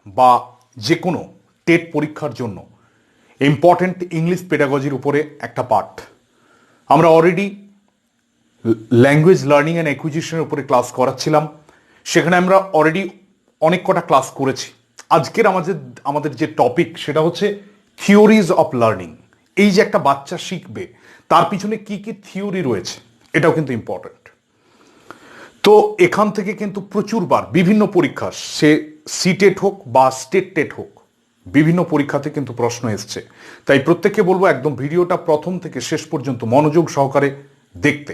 বা যে কোনো টেট পরীক্ষার জন্য ইম্পর্টেন্ট ইংলিশ পেডাগজির উপরে একটা পার্ট। আমরা অলরেডি ল্যাঙ্গুয়েজ লার্নিং অ্যান্ড অ্যাকুইজিশনের উপরে ক্লাস করাচ্ছিলাম, সেখানে আমরা অলরেডি অনেক কটা ক্লাস করেছি। আজকের আমাদের যে টপিক সেটা হচ্ছে থিওরিজ অফ লার্নিং। এই যে একটা বাচ্চা শিখবে তার পিছনে কি কি থিওরি রয়েছে এটাও কিন্তু ইম্পর্টেন্ট। তো এখান থেকে কিন্তু প্রচুরবার বিভিন্ন পরীক্ষা, সে সিটেট হোক বা স্টেট টেট হোক, বিভিন্ন পরীক্ষাতে কিন্তু প্রশ্ন এসছে। তাই প্রত্যেককে বলবো একদম ভিডিওটা প্রথম থেকে শেষ পর্যন্ত মনোযোগ সহকারে দেখতে।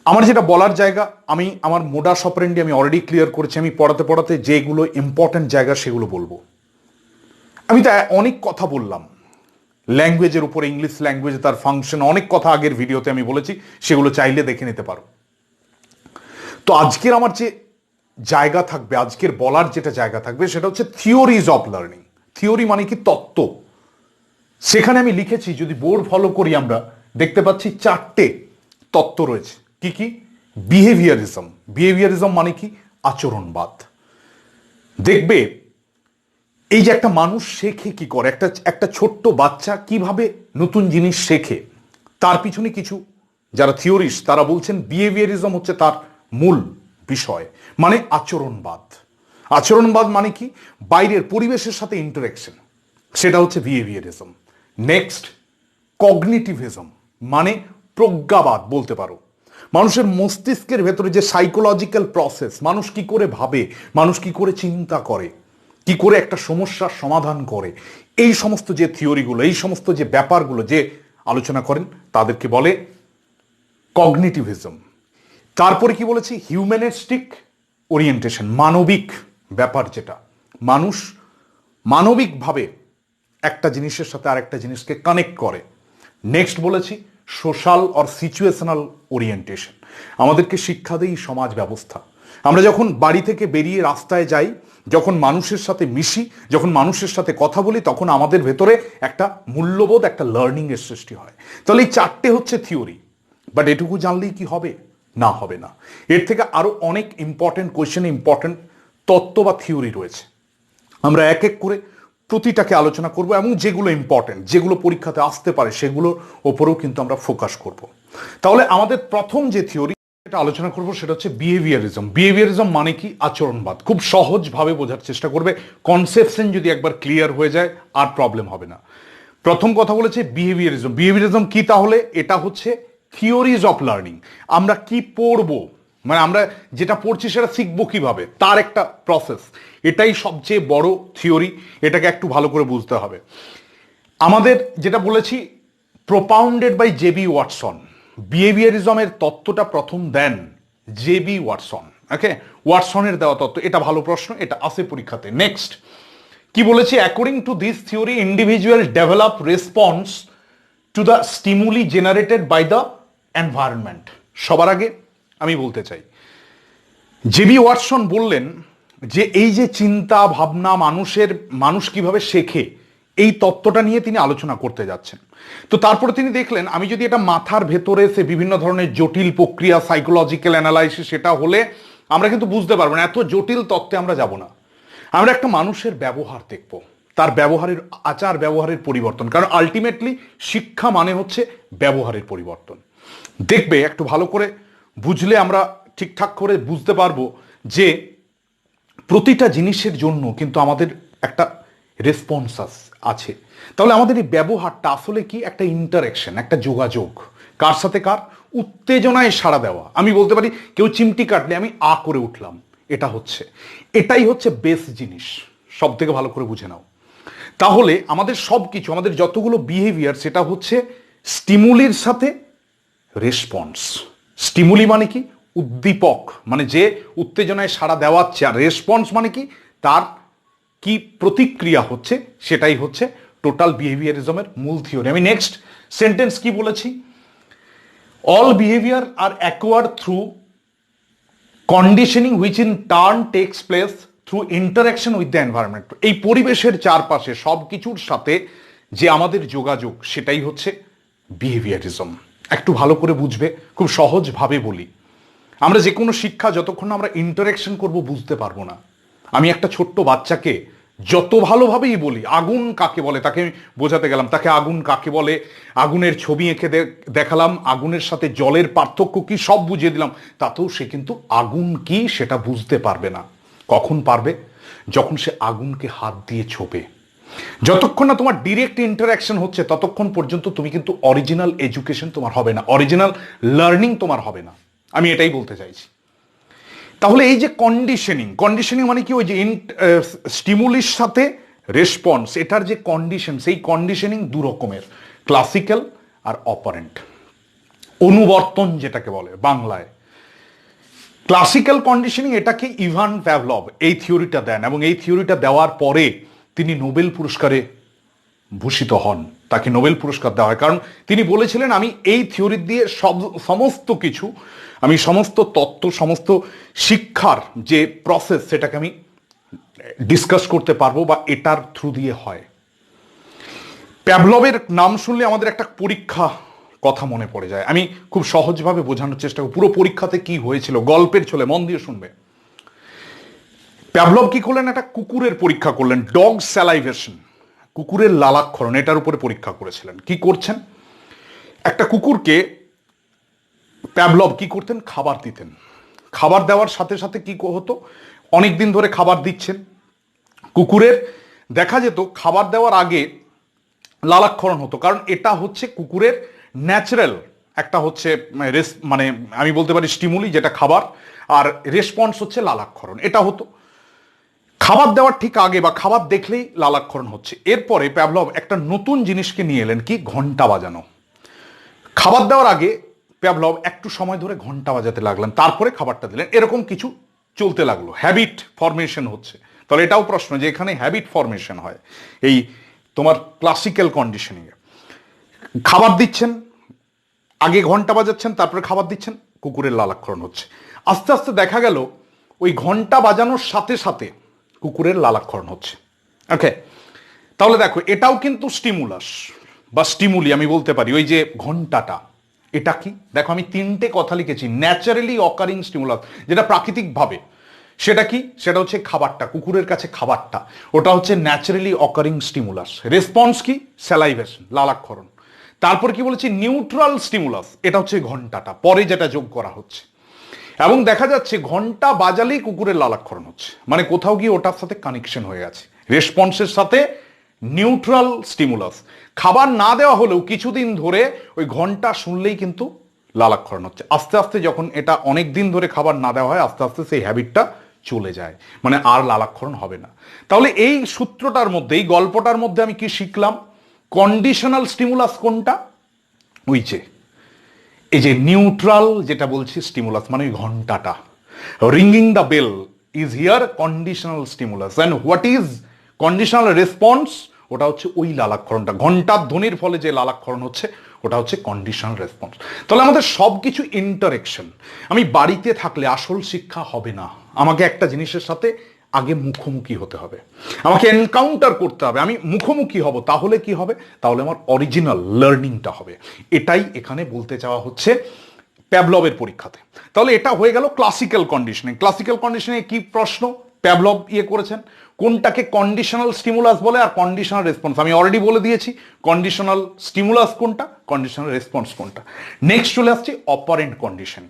আমার যেটা বলার জায়গা, আমি আমার মোডাস অপারেন্ডি আমি অলরেডি ক্লিয়ার করেছি। আমি পড়াতে পড়াতে যেগুলো ইম্পর্টেন্ট জায়গা সেগুলো বলবো। আমি তো অনেক কথা বললাম ল্যাঙ্গুয়েজের উপরে, ইংলিশ ল্যাঙ্গুয়েজ, তার ফাংশন, অনেক কথা আগের ভিডিওতে আমি বলেছি, সেগুলো চাইলে দেখে নিতে পারো। তো আজকের আমার যে জায়গা থাকবে, আজকের বলার যেটা জায়গা থাকবে সেটা হচ্ছে থিওরিজ অফ লার্নিং। থিওরি মানে কি? তত্ত্ব। সেখানে আমি লিখেছি, যদি বোর্ড ফলো করি আমরা দেখতে পাচ্ছি 4টে তত্ত্ব রয়েছে। কি কি? বিহেভিয়ারিজম। বিহেভিয়ারিজম মানে কি? আচরণবাদ। দেখবে এই যে একটা মানুষ শেখে কি করে, একটা ছোট্ট বাচ্চা কিভাবে নতুন জিনিস শেখে, তার পিছনে কিছু যারা থিওরিস্ট তারা বলছেন বিহেভিয়ারিজম হচ্ছে তার মূল বিষয়, মানে আচরণবাদ। আচরণবাদ মানে কি? বাইরের পরিবেশের সাথে ইন্টারেকশন, সেটা হচ্ছে বিহেভিয়ারিজম। নেক্সট, কগনিটিভিজম মানে প্রজ্ঞাবাদ বলতে পারো। মানুষের মস্তিষ্কের ভেতরে যে সাইকোলজিক্যাল প্রসেস, মানুষ কি করে ভাবে, মানুষ কি করে চিন্তা করে, কি করে একটা সমস্যার সমাধান করে, এই সমস্ত যে থিওরিগুলো, এই সমস্ত যে ব্যাপারগুলো যে আলোচনা করেন তাদেরকে বলে কগনিটিভিজম। তারপরে কি বলেছি? হিউম্যানিস্টিক ওরিয়েন্টেশন, মানবিক ব্যাপার, যেটা মানুষ মানবিকভাবে একটা জিনিসের সাথে আরেকটা জিনিসকে কানেক্ট করে। নেক্সট বলেছি সোশ্যাল অর সিচুয়েশনাল ওরিয়েন্টেশন। আমাদেরকে শিক্ষা দেয় সমাজ ব্যবস্থা। আমরা যখন বাড়ি থেকে বেরিয়ে রাস্তায় যাই, যখন মানুষের সাথে মিশি, যখন মানুষের সাথে কথা বলি, তখন আমাদের ভেতরে একটা মূল্যবোধ, একটা লার্নিংয়ের সৃষ্টি হয়। তাহলে এই 4টে হচ্ছে থিওরি। বাট এটুকু জানলেই কি হবে? না, হবে না। এর থেকে আরো অনেক ইম্পর্টেন্ট কোয়েশ্চেন, ইম্পর্টেন্ট তত্ত্ব বা থিওরি রয়েছে। আমরা এক এক করে প্রতিটাকে আলোচনা করব, এবং যেগুলো ইম্পর্টেন্ট, যেগুলো পরীক্ষাতে আসতে পারে, সেগুলোর ওপরেও কিন্তু আমরা ফোকাস করব। তাহলে আমাদের প্রথম যে থিওরি এটা আলোচনা করব সেটা হচ্ছে বিহেভিয়ারিজম। বিহেভিয়ারিজম মানে কি? আচরণবাদ। খুব সহজভাবে বোঝার চেষ্টা করবে, কনসেপশন যদি একবার ক্লিয়ার হয়ে যায় আর প্রবলেম হবে না। প্রথম কথা বলেছে বিহেভিয়ারিজম। বিহেভিয়ারিজম কি তাহলে? এটা হচ্ছে থিওরিজ অফ লার্নিং। আমরা কি পড়বো, মানে আমরা যেটা পড়ছি সেটা শিখবো কিভাবে, তার একটা প্রসেস। এটাই সবচেয়ে বড় থিওরি। এটাকে একটু ভালো করে বুঝতে হবে। আমাদের যেটা বলেছি প্রোপাউন্ডেড বাই জেবি ওয়াটসন। বিহেভিয়ারিজমের তত্ত্বটা প্রথম দেন জেবি ওয়াটসন। ওকে, ওয়াটসনের দেওয়া তত্ত্ব। এটা ভালো প্রশ্ন, এটা আসে পরীক্ষাতে। নেক্সট কি বলেছি? According to this theory individual develop response to the stimuli generated by the environment. সবার আগে আমি বলতে চাই, জেবি ওয়াটসন বললেন যে এই যে চিন্তা ভাবনা, মানুষ কিভাবে শেখে, এই তত্ত্বটা নিয়ে তিনি আলোচনা করতে যাচ্ছেন। তো তারপরে তিনি দেখলেন, আমি যদি এটা মাথার ভেতরে সে বিভিন্ন ধরনের জটিল প্রক্রিয়া, সাইকোলজিক্যাল অ্যানালাইসিস, সেটা হলে আমরা কিন্তু বুঝতে পারবো না, এত জটিল তত্ত্বে আমরা যাব না। আমরা একটা মানুষের ব্যবহার দেখব, তার ব্যবহারের, আচার ব্যবহারের পরিবর্তন। কারণ আলটিমেটলি শিক্ষা মানে হচ্ছে ব্যবহারের পরিবর্তন। দেখবে একটু ভালো করে বুঝলে আমরা ঠিকঠাক করে বুঝতে পারবো যে প্রতিটা জিনিসের জন্য কিন্তু আমাদের একটা রেসপন্স আছে। তাহলে আমাদের এই ব্যবহারটা আসলে কি? একটা ইন্টারেকশন, একটা যোগাযোগ। কার সাথে কার? উত্তেজনায় সাড়া দেওয়া। আমি বলতে পারি কেউ চিমটি কাটলে আমি আ করে উঠলাম, এটাই হচ্ছে বেস জিনিস। সব থেকে ভালো করে বুঝে নাও। তাহলে আমাদের সব কিছু, আমাদের যতগুলো বিহেভিয়ার, সেটা হচ্ছে স্টিমুলির সাথে রেসপন্স। স্টিমুলি মানে কি? উদ্দীপক, মানে যে উত্তেজনায় সাড়া দেওয়াচ্ছে। আর রেসপন্স মানে কি? তার কি প্রতিক্রিয়া হচ্ছে, সেটাই হচ্ছে টোটাল বিহেভিয়ারিজমের মূল থিওরি। আমি নেক্সট সেন্টেন্স কি বলেছি? All behaviour are acquired through conditioning which in turn takes place through interaction with the environment. এই পরিবেশের চারপাশে সব কিছুর সাথে যে আমাদের যোগাযোগ, সেটাই হচ্ছে বিহেভিয়ারিজম। একটু ভালো করে বুঝবে, খুব সহজভাবে বলি। আমরা যে কোনো শিক্ষা যতক্ষণ না আমরা ইন্টারাকশন করব বুঝতে পারবো না। আমি একটা ছোট্ট বাচ্চাকে যত ভালোভাবেই বলি আগুন কাকে বলে, তাকে আমি বোঝাতে গেলাম, তাকে আগুন কাকে বলে, আগুনের ছবি এঁকে দেখালাম, আগুনের সাথে জলের পার্থক্য কি সব বুঝিয়ে দিলাম, তাতেও সে কিন্তু আগুন কি সেটা বুঝতে পারবে না। কখন পারবে? যখন সে আগুনকে হাত দিয়ে ছোপে। যতক্ষণ না তোমার ডিরেক্ট ইন্টারাকশন হচ্ছে ততক্ষণ পর্যন্ত তুমি কিন্তু অরিজিনাল এডুকেশন তোমার হবে না, অরিজিনাল লার্নিং তোমার হবে না। আমি এটাই বলতে চাইছি। তাহলে এই যে কন্ডিশনিং, কন্ডিশনিং মানে কি? ওই যে স্টিমুলির সাথে রেসপন্স, এটার যে কন্ডিশন, সেই কন্ডিশনিং দু রকমের, ক্লাসিক্যাল আর অপারেন্ট, অনুবর্তন যেটাকে বলে বাংলায়। ক্লাসিক্যাল কন্ডিশনিং এটাকে ইভান প্যাভলভ এই থিওরিটা দেন, এবং এই থিওরিটা দেওয়ার পরে তিনি নোবেল পুরস্কারে ভূষিত হন, তাকে নোবেল পুরস্কার দেওয়া হয়। কারণ তিনি বলেছিলেন আমি এই থিওরি দিয়ে সমস্ত কিছু, আমি সমস্ত তত্ত্ব, সমস্ত শিক্ষার যে প্রসেস সেটাকে আমি ডিসকাস করতে পারবো, বা এটার থ্রু দিয়ে হয়। প্যাভলভের নাম শুনলে আমাদের একটা পরীক্ষা কথা মনে পড়ে যায়। আমি খুব সহজভাবে বোঝানোর চেষ্টা করব পুরো পরীক্ষাতে কি হয়েছিল, গল্পের ছলে, মন দিয়ে শুনবে। প্যাভলভ কি করলেন? একটা কুকুরের পরীক্ষা করলেন, ডগ স্যালাইভেশন, কুকুরের লালাক্ষরণ, এটার উপরে পরীক্ষা করেছিলেন। কি করছেন? একটা কুকুরকে প্যাভলভ কি করতেন? খাবার দিতেন। খাবার দেওয়ার সাথে সাথে কি হতো? অনেক দিন ধরে খাবার দিচ্ছেন, কুকুরের দেখা যেত খাবার দেওয়ার আগে লালাক্ষরণ হতো, কারণ এটা হচ্ছে কুকুরের ন্যাচারাল একটা হচ্ছে মানে আমি বলতে পারি স্টিমুলি, যেটা খাবার, আর রেসপন্স হচ্ছে লালাক্ষরণ। এটা হতো খাবার দেওয়ার ঠিক আগে বা খাবার দেখলেই লালাক্ষরণ হচ্ছে। এরপরে প্যাভলভ একটা নতুন জিনিসকে নিয়ে এলেন, কি? ঘন্টা বাজানো। খাবার দেওয়ার আগে প্যাভলভ একটু সময় ধরে ঘন্টা বাজাতে লাগলেন, তারপরে খাবারটা দিলেন। এরকম কিছু চলতে লাগলো, হ্যাবিট ফরমেশন হচ্ছে। তাহলে এটাও প্রশ্ন যে এখানে হ্যাবিট ফরমেশন হয় এই তোমার ক্লাসিক্যাল কন্ডিশনিংয়ে। খাবার দিচ্ছেন, আগে ঘন্টা বাজাচ্ছেন, তারপরে খাবার দিচ্ছেন, কুকুরের লালাক্ষরণ হচ্ছে। আস্তে আস্তে দেখা গেল ওই ঘন্টা বাজানোর সাথে সাথে কুকুরের লালাক্ষরণ হচ্ছে। ওকে, তাহলে দেখো এটাও কিন্তু স্টিমুলাস বা স্টিমুলি আমি বলতে পারি। ওই যে ঘন্টাটা, এটা কি? দেখো আমি তিনটে কথা লিখেছি, ন্যাচারালি অকারিং স্টিমুলাস, যেটা প্রাকৃতিকভাবে, সেটা কি? সেটা হচ্ছে খাবারটা, কুকুরের কাছে খাবারটা, ওটা হচ্ছে ন্যাচারালি অকারিং স্টিমুলাস। রেসপন্স কি? স্যালাইভেশন, লালাক্ষরণ। তারপর কি বলেছি? নিউট্রাল স্টিমুলাস, এটা হচ্ছে ঘন্টাটা, পরে যেটা যোগ করা হচ্ছে। এবং দেখা যাচ্ছে ঘন্টা বাজালেই কুকুরের লালাক্ষরণ হচ্ছে, মানে কোথাও গিয়ে ওটার সাথে কানেকশন হয়ে গেছে, রেসপন্সের সাথে নিউট্রাল স্টিমুলাস। খাবার না দেওয়া হলেও কিছুদিন ধরে ওই ঘন্টা শুনলেই কিন্তু লালাক্ষরণ হচ্ছে। আস্তে আস্তে যখন এটা অনেক দিন ধরে খাবার না দেওয়া হয়, আস্তে আস্তে সেই হ্যাবিটটা চলে যায়, মানে আর লালাক্ষরণ হবে না। তাহলে এই সূত্রটার মধ্যে, এই গল্পটার মধ্যে আমি কি শিখলাম? কন্ডিশনাল স্টিমুলাস কোনটা? ওই যে এই যে নিউট্রাল যেটা বলছি স্টিমুলাস, মানে ওই ঘন্টাটা, ringing the bell is here conditional stimulus. And what is conditional response? ওটা হচ্ছে ওই লালাক্ষরণটা, ঘন্টার ধ্বনির ফলে যে লালাক্ষরণ হচ্ছে ওটা হচ্ছে কন্ডিশনাল রেসপন্স। তাহলে আমাদের সব কিছু ইন্টারেকশন। আমি বাড়িতে থাকলে আসল শিক্ষা হবে না, আমাকে একটা জিনিসের সাথে আগে মুখোমুখি হতে হবে, আমাকে এনকাউন্টার করতে হবে, আমি মুখোমুখি হব, তাহলে কি হবে? তাহলে আমার অরিজিনাল লার্নিংটা হবে। এটাই এখানে বলতে চাওয়া হচ্ছে প্যাভলভের পরীক্ষাতে। তাহলে এটা হয়ে গেল ক্লাসিক্যাল কন্ডিশনিং। ক্লাসিক্যাল কন্ডিশনিং কি প্রশ্ন প্যাভলভ করেছেন? কোনটাকে কন্ডিশনাল স্টিমুলাস বলে আর কন্ডিশনাল রেসপন্স? আমি অলরেডি বলে দিয়েছি কন্ডিশনাল স্টিমুলাস কোনটা, কন্ডিশনাল রেসপন্স কোনটা। নেক্সট চলে আসছে অপারেন্ট কন্ডিশন।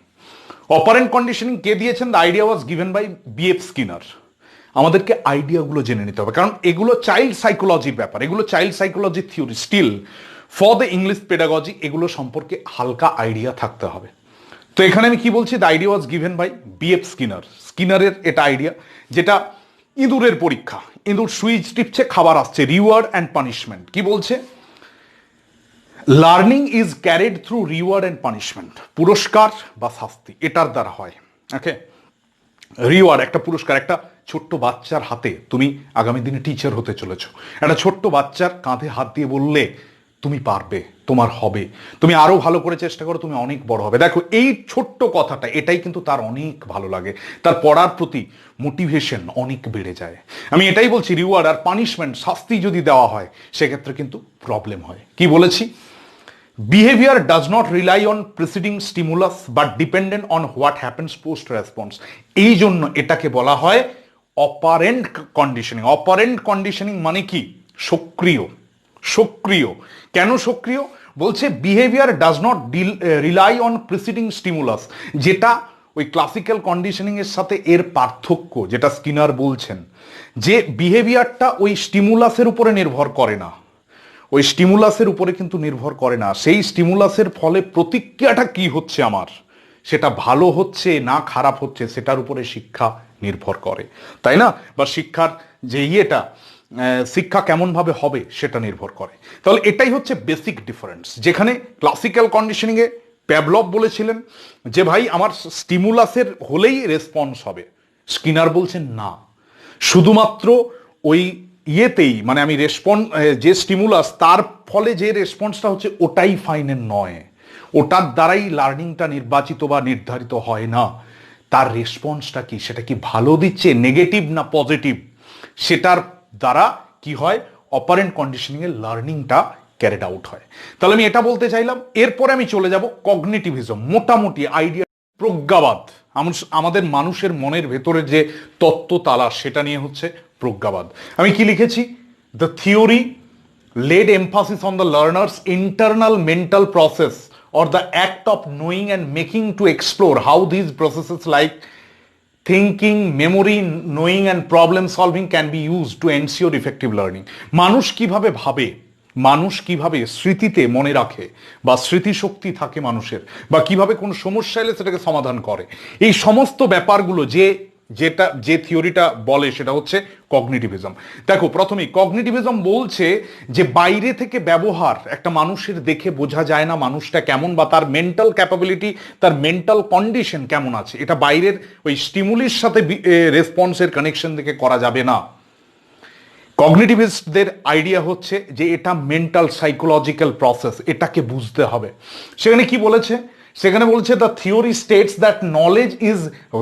অপারেন্ট কন্ডিশনিং কে দিয়েছেন? The idea was given by BF Skinner. আমাদেরকে আইডিয়াগুলো জেনে নিতে হবে, কারণ এগুলো চাইল্ড সাইকোলজির ব্যাপার, এগুলো child psychology theory. Still for the English pedagogy এগুলো সম্পর্কে হালকা আইডিয়া থাকতে হবে। তো এখানে আমি কি বলছি? The idea was given by BF Skinner. স্কিনারের এটা আইডিয়া, যেটা ইঁদুরের পরীক্ষা, ইঁদুর সুইচ টিপছে, খাবার আসছে, রিওয়ার্ড অ্যান্ড পানিশমেন্ট। কি বলছে? Learning is carried through reward and punishment, পুরস্কার বা শাস্তি, এটার দ্বারা হয়। ওকে, রিওয়ার্ড একটা পুরস্কার। একটা ছোট্ট বাচ্চার হাতে তুমি আগামী দিনে টিচার হতে চলেছ, একটা ছোট্ট বাচ্চার কাঁধে হাত দিয়ে বললে তুমি পারবে, তোমার হবে, তুমি আরো ভালো করে চেষ্টা করো, তুমি অনেক বড় হবে। দেখো এই ছোট্ট কথাটা, এটাই কিন্তু তার অনেক ভালো লাগে, তার পড়ার প্রতি মোটিভেশন অনেক বেড়ে যায়। আমি এটাই বলছি, রিওয়ার্ড আর পানিশমেন্ট, শাস্তি যদি দেওয়া হয় সেক্ষেত্রে কিন্তু প্রবলেম হয়। কি বলেছি? Behavior does not rely on preceding stimulus but dependent on what happens post response। এই জন্য এটাকে বলা হয় অপারেন্ট কন্ডিশনিং। অপারেন্ট কন্ডিশনিং মানে কি? সক্রিয়। সক্রিয় কেন সক্রিয়? বলছে behaviour does not rely on preceding stimulus. যেটা ওই ক্লাসিক্যাল কন্ডিশনিং এর সাথে এর পার্থক্য, যেটা স্কিনার বলছেন, যে বিহেভিয়ারটা ওই স্টিমুলাসের উপরে নির্ভর করে না, ওই স্টিমুলাসের উপরে কিন্তু নির্ভর করে না। সেই স্টিমুলাসের ফলে প্রতিক্রিয়াটা কি হচ্ছে আমার, সেটা ভালো হচ্ছে না খারাপ হচ্ছে, সেটার উপরে শিক্ষা নির্ভর করে, তাই না? বা শিক্ষার যে শিক্ষা কেমনভাবে হবে সেটা নির্ভর করে। তাহলে এটাই হচ্ছে বেসিক ডিফারেন্স। যেখানে ক্লাসিক্যাল কন্ডিশনিংয়ে প্যাভলভ বলেছিলেন যে ভাই আমার স্টিমুলাসের হলেই রেসপন্স হবে, স্কিনার বলছেন না, শুধুমাত্র ওই ইয়েতেই, মানে আমি যে স্টিমুলাস তার ফলে যে রেসপন্সটা হচ্ছে ওটাই ফাইনের নয়, ওটার দ্বারাই লার্নিংটা নির্বাচিত বা নির্ধারিত হয় না। তার রেসপন্সটা কি, সেটা কি ভালো দিচ্ছে, নেগেটিভ না পজিটিভ, সেটার দ্বারা কি হয়, অপারেন্ট কন্ডিশনিং এর লার্নিংটা ক্যারিড আউট হয়। তাহলে আমি এটা বলতে চাইলাম। এরপরে আমি চলে যাব কগনিটিভিজম। মোটামুটি আইডিয়া প্রজ্ঞাবাদ, আমাদের মানুষের মনের ভেতরের যে তত্ত্ব তালা, সেটা নিয়ে হচ্ছে প্রজ্ঞাবাদ। আমি কি লিখেছি? The theory laid emphasis on the learner's internal mental process or the act of knowing and making to explore how these processes like thinking, memory, knowing and problem solving can be used to ensure effective learning. মানুষ কিভাবে ভাবে, মানুষ কিভাবে স্মৃতিতে মনে রাখে বা স্মৃতিশক্তি থাকে মানুষের, বা কিভাবে কোনো সমস্যা এলে সেটাকে সমাধান করে, এই সমস্ত ব্যাপারগুলো যে থিওরিটা বলে সেটা হচ্ছে কগনিটিভিজম। দেখো, প্রথমেই কগনিটিভিজম বলছে যে বাইরে থেকে ব্যবহার একটা মানুষের দেখে বোঝা যায় না মানুষটা কেমন, বা তার মেন্টাল ক্যাপাবিলিটি, তার মেন্টাল কন্ডিশন কেমন আছে, এটা বাইরের ওই স্টিমুলির সাথে রেসপন্সের কানেকশন দেখে করা যাবে না। কগনিটিভিস্টদের আইডিয়া হচ্ছে যে এটা মেন্টাল সাইকোলজিক্যাল প্রসেস, এটাকে বুঝতে হবে। সেখানে কি বলেছে? সেখানে বলছে the theory states that knowledge is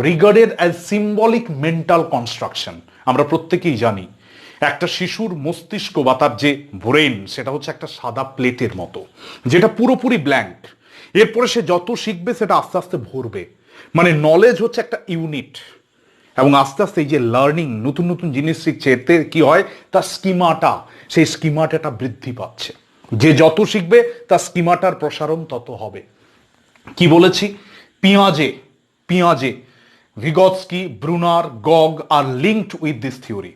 regarded as symbolic mental construction. আমরা প্রত্যেকেই জানি একটা শিশুর মস্তিষ্ক বা তার যে ব্রেন, সেটা হচ্ছে একটা সাদা প্লেটের মতো, যেটা পুরোপুরি ব্ল্যাঙ্ক। এরপরে সে যত শিখবে সেটা আস্তে আস্তে ভরবে। মানে নলেজ হচ্ছে একটা ইউনিট, এবং আস্তে আস্তে এই যে লার্নিং, নতুন নতুন জিনিস শিখছে, এতে কি হয়, তার স্কিমাটা, সেই স্কিমাটা বৃদ্ধি পাচ্ছে। যে যত শিখবে তার স্কিমাটার প্রসারণ তত হবে। কি বলেছি? পিয়াজে ভিগৎস্কি, ব্রুনার, গগ are linked with this theory.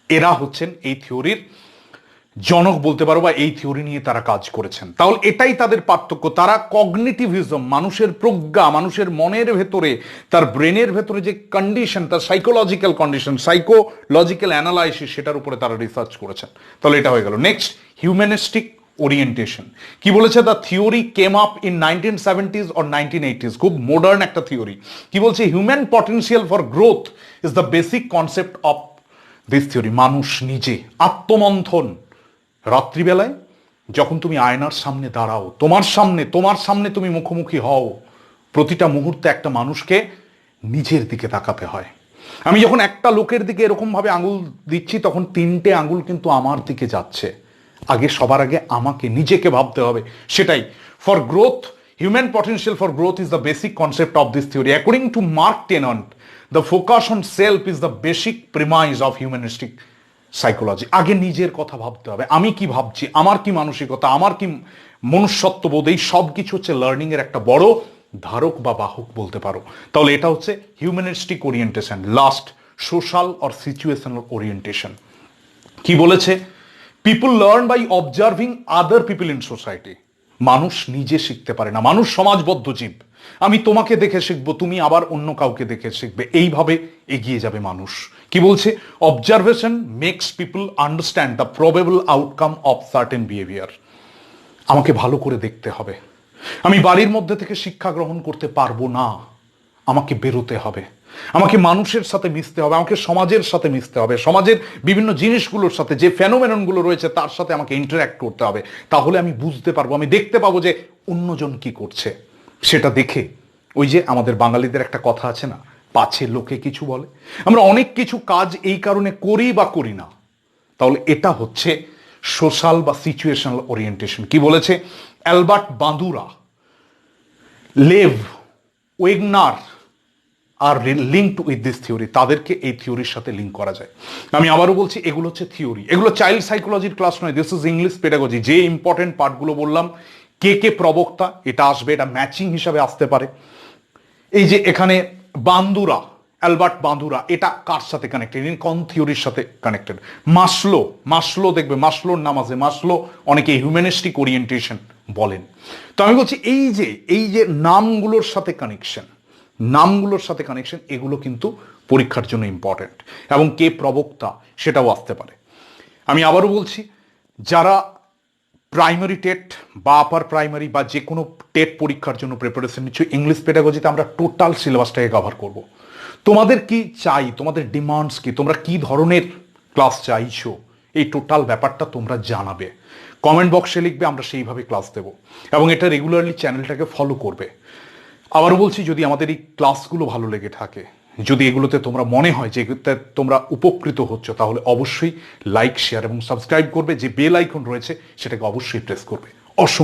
এরা হচ্ছেন এই থিওরির জনক বলতে পারো, বা এই থিওরি নিয়ে তারা কাজ করেছেন। তাহলে এটাই তাদের পার্থক্য। তারা কগনিটিভিজম, মানুষের প্রজ্ঞা, মানুষের মনের ভেতরে, তার ব্রেনের ভেতরে যে কন্ডিশন, তার সাইকোলজিক্যাল কন্ডিশন, সাইকোলজিক্যাল অ্যানালাইসিস, সেটার উপরে তারা রিসার্চ করেছেন। তাহলে এটা হয়ে গেল। Next, humanistic orientation. কি বলেছে? The theory came up in 1970s or 1980s। খুব মডার্ন একটা থিওরি। কি বলছে? Human potential for growth is the basic concept of this theory. মানুষ নিজে আত্মমন্থন। রাত্রিবেলায় যখন তুমি আয়নার সামনে দাঁড়াও, তোমার সামনে তুমি মুখোমুখি হও, প্রতিটা মুহূর্তে একটা মানুষকে নিজের দিকে তাকাতে হয়। আমি যখন একটা লোকের দিকে এরকম ভাবে আঙুল দিচ্ছি, তখন 3টে আঙুল কিন্তু আমার দিকে যাচ্ছে। সবার আগে আমাকে, নিজেকে ভাবতে হবে। সেটাই for growth, human potential for growth is the basic concept of this theory. According to Mark Tennant, the focus on self is the basic premise of humanistic psychology. আগে নিজের কথা ভাবতে হবে, আমি কি ভাবছি, আমার কি মানসিকতা, আমার কি মনুষ্যত্ববোধ, এই সব কিছু হচ্ছে লার্নিং এর একটা বড় ধারক বা বাহক বলতে পারো। তাহলে এটা হচ্ছে humanistic orientation. Last, social or situational orientation. কি বলেছে? People learn by observing other people in society. মানুষ নিজে শিখতে পারে না, মানুষ সমাজবদ্ধ জীব। আমি তোমাকে দেখে শিখবো, তুমি আবার অন্য কাউকে দেখে শিখবে, এইভাবে এগিয়ে যাবে মানুষ। কি বলছে? Observation makes people understand the probable outcome of certain behaviour. আমাকে ভালো করে দেখতে হবে। আমি বাড়ির মধ্যে থেকে শিক্ষা গ্রহণ করতে পারবো না, আমাকে বেরোতে হবে, আমাকে মানুষের সাথে মিশতে হবে, আমাকে সমাজের সাথে মিশতে হবে, সমাজের বিভিন্ন জিনিসগুলোর সাথে, যে ফেনোমেননগুলো রয়েছে তার সাথে আমাকে ইন্টারঅ্যাক্ট করতে হবে। তাহলে আমি বুঝতে পারবো, আমি দেখতে পাবো যে অন্যজন কি করছে। সেটা দেখে, ওই যে আমাদের বাঙালিদের একটা কথা আছে না, পাছে লোকে কিছু বলে। আমরা অনেক কিছু কাজ এই কারণে করি বা করি না। তাহলে এটা হচ্ছে সোশ্যাল বা সিচুয়েশনাল ওরিয়েন্টেশন। কি বলেছে? Albert Bandura, Lev Wegner are linked with this theory, তাদেরকে এই থিওরির সাথে লিঙ্ক করা যায়। আমি আবারও বলছি, এগুলো হচ্ছে থিওরি, এগুলো চাইল্ড সাইকোলজির ক্লাস নয়, দিস ইজ ইংলিশ পেডাগজি। যে ইম্পর্টেন্ট পার্টগুলো বললাম, কে কে প্রবক্তা, এটা আসবে, এটা ম্যাচিং হিসাবে আসতে পারে। এই যে এখানে বান্দুরা, অ্যালবার্ট বান্দুরা, এটা কার সাথে কানেক্টেড, কোন থিওরির সাথে কানেক্টেড? মাসলো, মাসলো দেখবে, মাসলোর নাম আছে, মাসলো অনেকে হিউম্যানিস্টিক ওরিয়েন্টেশন বলেন। তো আমি বলছি এই যে নামগুলোর সাথে কানেকশন, নামগুলোর সাথে কানেকশন, এগুলো কিন্তু পরীক্ষার জন্য ইম্পর্টেন্ট, এবং কে প্রবক্তা সেটাও আসতে পারে। আমি আবারও বলছি, যারা প্রাইমারি টেট বা আপার প্রাইমারি বা যে কোনো টেট পরীক্ষার জন্য প্রিপারেশন নিচ্ছ, ইংলিশ পেডাগজিতে আমরা টোটাল সিলেবাসটাকে কভার করব। তোমাদের কি চাই, তোমাদের ডিমান্ডস কি, তোমরা কি ধরনের ক্লাস চাইছো, এই টোটাল ব্যাপারটা তোমরা জানাবে, কমেন্ট বক্সে লিখবে, আমরা সেইভাবে ক্লাস দেব। এবং এটা রেগুলারলি চ্যানেলটাকে ফলো করবে। আবারও বলছি, যদি আমাদের এই ক্লাসগুলো ভালো লেগে থাকে, যদি এগুলোতে তোমরা মনে হয় যে এগুলোতে তোমরা উপকৃত হচ্ছ, তাহলে অবশ্যই লাইক, শেয়ার এবং সাবস্ক্রাইব করবে। যে বেল আইকন রয়েছে সেটাকে অবশ্যই প্রেস করবে। অসংখ্য